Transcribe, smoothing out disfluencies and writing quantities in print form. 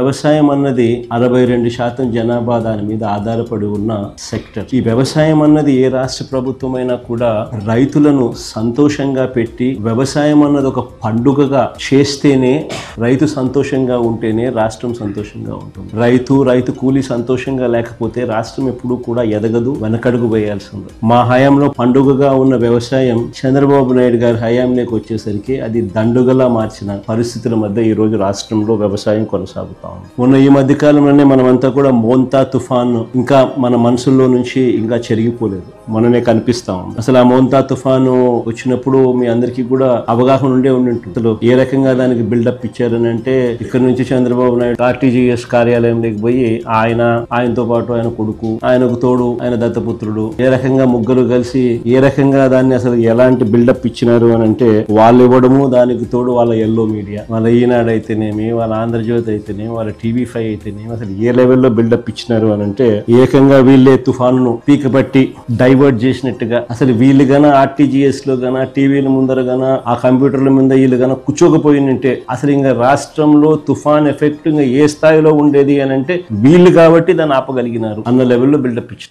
వ్యవసాయం అన్నది 62% జనాభా దాని మీద ఆధారపడి ఉన్న సెక్టర్. ఈ వ్యవసాయం అన్నది ఏ రాష్ట్ర ప్రభుత్వమైనా కూడా రైతులను సంతోషంగా పెట్టి వ్యవసాయం అన్నది ఒక పండుగగా చేస్తేనే, రైతు సంతోషంగా ఉంటేనే రాష్ట్రం సంతోషంగా ఉంటుంది. రైతు కూలీ సంతోషంగా లేకపోతే రాష్ట్రం ఎప్పుడూ కూడా ఎదగదు, వెనకడుగు వేయాల్సింది. మా హయాంలో పండుగగా ఉన్న వ్యవసాయం చంద్రబాబు నాయుడు గారి హయాంలోకి వచ్చేసరికి అది దండుగలా మార్చిన పరిస్థితుల మధ్య ఈ రోజు రాష్ట్రంలో వ్యవసాయం కొనసాగుతుంది. మొన్న ఈ మధ్య కాలంలోనే మనమంతా కూడా మోంతా తుఫాను ఇంకా మన మనసుల్లో నుంచి ఇంకా చెరిగిపోలేదు, మననే కనిపిస్తాం. అసలు ఆ మోంతా తుఫాను వచ్చినప్పుడు మీ అందరికీ కూడా అవగాహన ఉండి ఉంటుంది. అసలు ఏ రకంగా దానికి బిల్డప్ ఇచ్చారని అంటే, ఇక్కడ నుంచి చంద్రబాబు నాయుడు RTGS కార్యాలయంలోకి పోయి ఆయనతో పాటు ఆయన కొడుకు, ఆయనకు తోడు ఆయన దత్తపుత్రుడు, ఏ రకంగా ముగ్గురు కలిసి ఏ రకంగా దాన్ని అసలు ఎలాంటి బిల్డప్ ఇచ్చినారు అని అంటే, వాళ్ళు ఇవ్వడము, దానికి తోడు వాళ్ళ ఎల్లో మీడియా, వాళ్ళ ఈనాడు అయితేనేమి, వాళ్ళ ఆంధ్రజ్యోతి అయితేనేమి, వాళ్ళ TV5 అయితేనేమి, అసలు ఏ లెవెల్లో బిల్డప్ ఇచ్చినారు అని అంటే, ఏకంగా వీళ్ళే తుఫాను పీకబట్టి డైవర్ట్ చేసినట్టుగా, అసలు వీళ్ళు గాన RTGS లో గాన టీవీల ముందర గాన ఆ కంప్యూటర్ల మీద వీళ్ళు గాన కూర్చోకపోయినంటే అసలు ఇంకా రాష్ట్రంలో తుఫాన్ ఎఫెక్ట్ ఇంకా ఏ స్థాయిలో ఉండేది అని అంటే, వీళ్ళు కాబట్టి దాన్ని ఆపగలిగినారు అన్న లెవెల్లో బిల్డప్ ఇచ్చారు.